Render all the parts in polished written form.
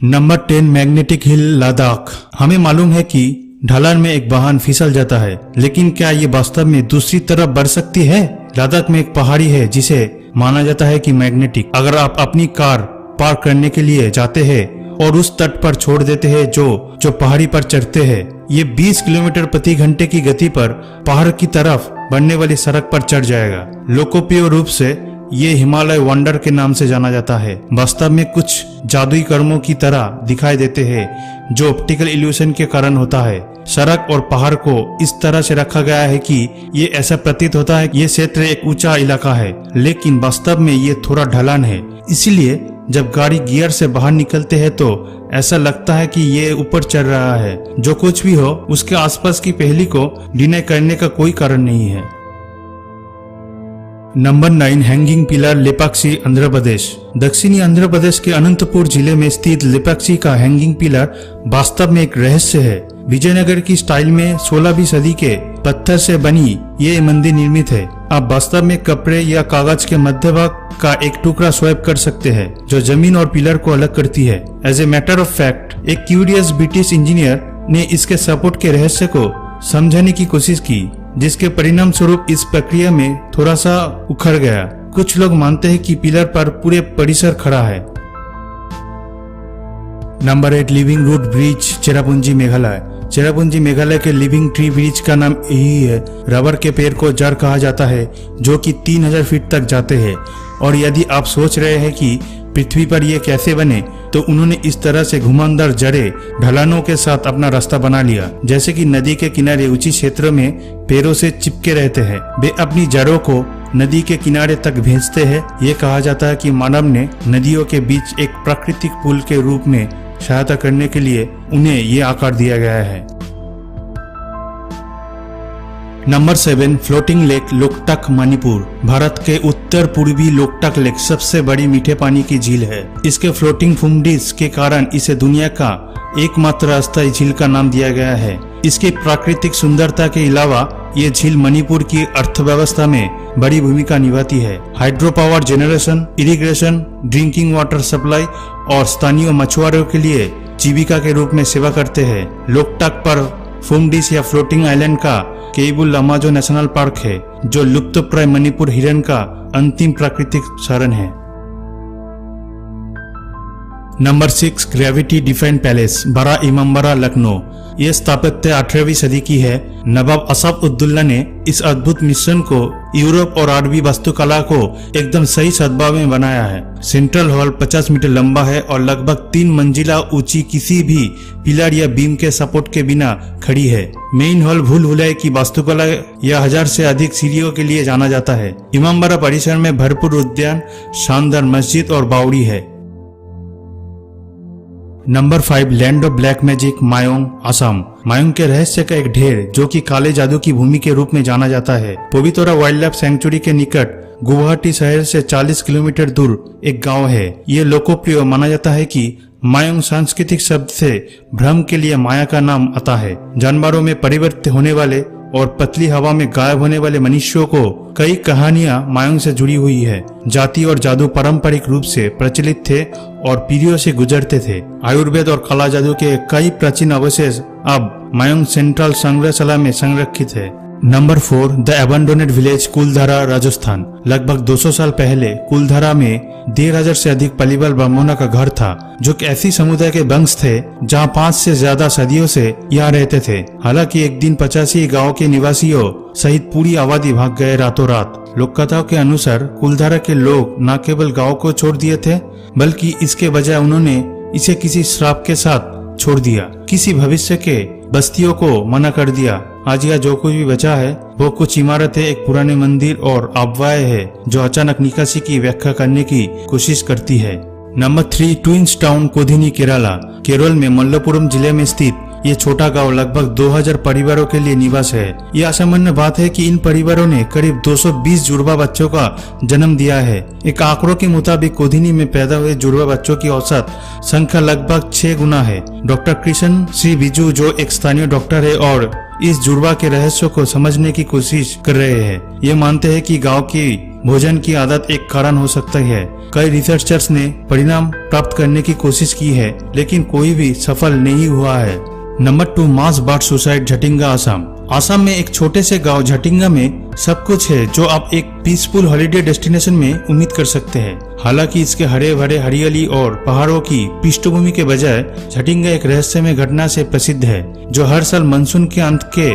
Number 10 magnetic hill Ladakh. हमें मालूम है कि ढलान में एक वाहन फिसल जाता है, लेकिन क्या ये वास्तव में दूसरी तरफ बढ़ सकती है? लद्दाख में एक पहाड़ी है जिसे माना जाता है कि मैग्नेटिक। अगर आप अपनी कार पार्क करने के लिए जाते हैं और उस तट पर छोड़ देते हैं जो पहाड़ी पर चढ़ते हैं, ये 20 किलोमीटर प्रति घंटे की गति पर पहाड़ की तरफ बढ़ने वाली सड़क पर चढ़ जाएगा। लोकप्रिय रूप से ये हिमालय वंडर के नाम से जाना जाता है। वास्तव में कुछ जादुई कर्मों की तरह दिखाई देते हैं जो ऑप्टिकल इल्यूशन के कारण होता है। सड़क और पहाड़ को इस तरह से रखा गया है कि ये ऐसा प्रतीत होता है कि ये क्षेत्र एक ऊंचा इलाका है, लेकिन वास्तव में ये थोड़ा ढलान है। इसीलिए जब गाड़ी गियर से बाहर निकलते हैं तो ऐसा लगता है कि ये ऊपर चढ़ रहा है। जो कुछ भी हो, उसके आसपास की पहेली को डिनाई करने का कोई कारण नहीं है। Number 9 hanging pillar Lepakshi Andhra Pradesh. दक्षिणी आंध्र प्रदेश के अनंतपुर जिले में स्थित लेपाक्षी का हैंगिंग पिलर वास्तव में एक रहस्य है। विजयनगर की स्टाइल में 16वीं सदी के पत्थर से बनी ये मंदिर निर्मित है। आप वास्तव में कपड़े या कागज के मध्य भाग का एक टुकड़ा स्वैप कर सकते हैं जो जमीन और पिलर को अलग करती है। As a matter of fact, एक क्यूरियस ब्रिटिश इंजीनियर ने इसके सपोर्ट के रहस्य को समझने की कोशिश की, जिसके परिणाम स्वरूप इस प्रक्रिया में थोड़ा सा उखड़ गया। कुछ लोग मानते हैं कि पिलर पर पूरे परिसर खड़ा है। Number 8 living root bridge Cherrapunji Meghalaya. Cherrapunji Meghalaya के लिविंग ट्री ब्रिज का नाम यही है। रबर के पेड़ को जड़ कहा जाता है जो कि 3000 फीट तक जाते हैं। और यदि आप सोच रहे हैं कि पृथ्वी पर ये कैसे बने, तो उन्होंने इस तरह से घुमावदार जड़ें ढलानों के साथ अपना रास्ता बना लिया, जैसे कि नदी के किनारे ऊंची क्षेत्रों में पेड़ों से चिपके रहते हैं। वे अपनी जड़ों को नदी के किनारे तक भेजते हैं। ये कहा जाता है कि मानव ने नदियों के बीच एक प्राकृतिक पुल के रूप में सहायता करने के लिए उन्हें ये आकार दिया गया है। Number 7 floating lake Loktak Manipur. Bharat के उत्तर पूर्वी लोकटक लेक सबसे बड़ी मीठे पानी की झील है। इसके फ्लोटिंग फुमडीज के कारण इसे दुनिया का एकमात्र अस्थायी झील का नाम दिया गया है। इसकी प्राकृतिक सुंदरता के अलावा ये झील मणिपुर की अर्थव्यवस्था में बड़ी भूमिका निभाती है। Hydro power generation, irrigation, drinking water supply और स्थानीय मछुआरों के लिए जीविका के रूप में सेवा करते हैं। लोकटक पर फुमडीज या फ्लोटिंग आइलैंड का केबुल लमाजो नेशनल पार्क है, जो लुप्तप्राय मणिपुर हिरन का अंतिम प्राकृतिक शरण है। नंबर 6 ग्रेविटी डिफाइन पैलेस बड़ा इमामबाड़ा लखनऊ। ये स्थापत्य 18वीं सदी की है। नवाब असफ उद्दौला ने इस अद्भुत मिश्रण को यूरोप और अरबी वास्तुकला को एकदम सही सद्भाव में बनाया है। सेंट्रल हॉल 50 मीटर लंबा है और लगभग 3 मंजिला ऊंची किसी भी पिलर या बीम के सपोर्ट के बिना खड़ी है। मेन हॉल भूल भुलैया की वास्तुकला या 1000 से अधिक सीढ़ियों के लिए जाना जाता है। इमामबाड़ा परिसर में भरपूर उद्यान, शानदार मस्जिद और बावड़ी है। Number 5 land of black magic Mayong Assam. Mayong के रहस्य का एक ढेर जो कि काले जादू की भूमि के रूप में जाना जाता है। पवित्रा वाइल्ड लाइफ सेंचुरी के निकट गुवाहाटी शहर से 40 किलोमीटर दूर एक गांव है। ये लोकप्रिय माना जाता है कि मायोंग सांस्कृतिक शब्द से भ्रम के लिए माया का नाम आता है। जानवरों में परिवर्तित होने वाले और पतली हवा में गायब होने वाले मनुष्यों को कई कहानियां मायोंग से जुड़ी हुई है। जाति और जादू पारंपरिक रूप से प्रचलित थे और पीढ़ियों से गुजरते थे। आयुर्वेद और काला जादू के कई प्राचीन अवशेष अब मायोंग सेंट्रल संग्रहशाला में संरक्षित है। नंबर 4 द एबंडोनेड विलेज कुलधारा राजस्थान। लगभग 200 साल पहले कुलधारा में 1500 से अधिक पलीबल ब्राह्मणों का घर था, जो कि ऐसी समुदाय के वंश थे जहां 5 से ज्यादा सदियों से यहाँ रहते थे। हालांकि एक दिन 85 गांव के निवासियों सहित पूरी आबादी भाग गए रातों रात। लोक कथाओं के अनुसार कुलधारा के लोग न केवल गांव को छोड़ दिए थे, बल्कि इसके बजाय उन्होंने इसे किसी श्राप के साथ छोड़ दिया। किसी भविष्य के बस्तियों को मना कर दिया। आज यह जो कुछ भी बचा है वो कुछ इमारतें, एक पुराने मंदिर और अफवाहें है जो अचानक निकासी की व्याख्या करने की कोशिश करती है। Number 3 twins town Kodinhi Kerala. Kerala में मल्लपुरम जिले में स्थित ये छोटा गांव लगभग 2000 परिवारों के लिए निवास है। ये असामान्य बात है कि इन परिवारों ने करीब 220 जुड़वा बच्चों का जन्म दिया है। एक आंकड़ों के मुताबिक कोधिनी में पैदा हुए जुड़वा बच्चों की औसत संख्या लगभग 6 गुना है। डॉक्टर कृष्ण श्री बिजू, जो एक स्थानीय डॉक्टर है और इस जुड़वा के रहस्यों को समझने की कोशिश कर रहे हैं, ये मानते हैं कि गांव की भोजन की आदत एक कारण हो सकता है। कई रिसर्चर्स ने परिणाम प्राप्त करने की कोशिश की है, लेकिन कोई भी सफल नहीं हुआ है। नंबर 2, मास बर्ड सुसाइड, झटिंगा, असम। असम में एक छोटे से गांव झटिंगा में सब कुछ है जो आप एक पीसफुल हॉलिडे डेस्टिनेशन में उम्मीद कर सकते हैं। हालांकि इसके हरे भरे हरियाली और पहाड़ों की पृष्ठभूमि के बजाय झटिंगा एक रहस्यमय घटना से प्रसिद्ध है, जो हर साल मानसून के अंत के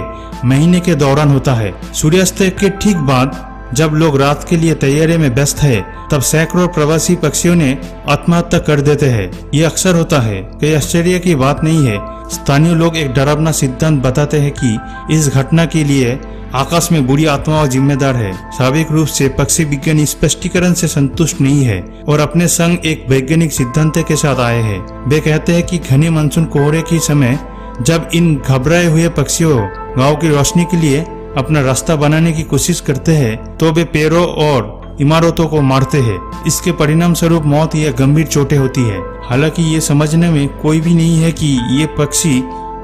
महीने के दौरान होता है। सूर्यास्त के ठीक बाद जब लोग रात के लिए तैयारी में व्यस्त है, तब सैकड़ों प्रवासी पक्षियों ने आत्महत्या कर देते हैं। ये अक्सर होता है, कोई आश्चर्य की बात नहीं है। स्थानीय लोग एक डरावना सिद्धांत बताते हैं कि इस घटना के लिए आकाश में बुरी आत्माओं जिम्मेदार है। स्वाभाविक रूप से पक्षी विज्ञानी स्पष्टीकरण से संतुष्ट नहीं है और अपने संग एक वैज्ञानिक सिद्धांत के साथ आए हैं। वे कहते हैं कि घने मानसून कोहरे के समय जब इन घबराए हुए पक्षियों गांव की रोशनी के लिए अपना रास्ता बनाने की कोशिश करते हैं, तो वे पेड़ों और इमारतों को मारते हैं। इसके परिणाम स्वरूप मौत या गंभीर चोटें होती है। हालांकि ये समझने में कोई भी नहीं है कि ये पक्षी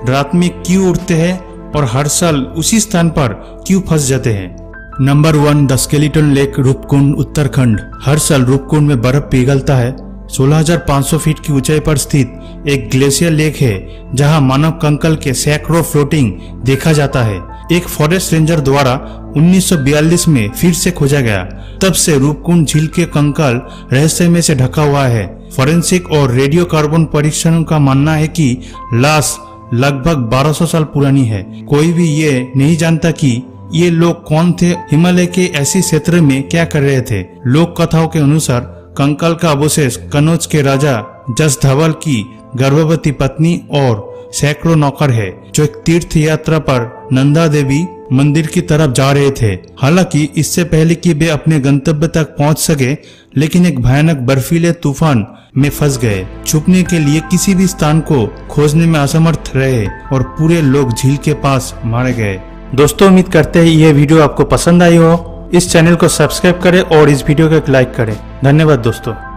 रात में क्यों उड़ते हैं और हर साल उसी स्थान पर क्यों फंस जाते हैं। Number 1, the skeleton lake, Roopkund, Uttarakhand. हर साल रूपकुंड में बर्फ पिघलता है। 16,500 फीट की ऊंचाई पर स्थित एक ग्लेशियर लेक है, जहां मानव कंकाल के सैकड़ों फ्लोटिंग देखा जाता है। एक फॉरेस्ट रेंजर द्वारा 1942 में फिर से खोजा गया। तब से रूपकुंड झील के कंकाल रहस्यमय से ढका हुआ है। फॉरेंसिक और रेडियो कार्बन परीक्षणों का मानना है कि लाश लगभग 1200 साल पुरानी है। कोई भी ये नहीं जानता कि ये लोग कौन थे, हिमालय के ऐसे क्षेत्र में क्या कर रहे थे। लोक कथाओं के अनुसार कंकाल का अवशेष कनौज के राजा जस धवल की गर्भवती पत्नी और सैकड़ों नौकर है, जो एक तीर्थ यात्रा पर नंदा देवी मंदिर की तरफ जा रहे थे। हालांकि इससे पहले कि वे अपने गंतव्य तक पहुंच सके, लेकिन एक भयानक बर्फीले तूफान में फंस गए। छुपने के लिए किसी भी स्थान को खोजने में असमर्थ रहे और पूरे लोग झील के पास मारे गए। दोस्तों, उम्मीद करते हैं यह वीडियो आपको पसंद आई हो। इस चैनल को सब्सक्राइब करें और इस वीडियो को एक लाइक करें। धन्यवाद दोस्तों।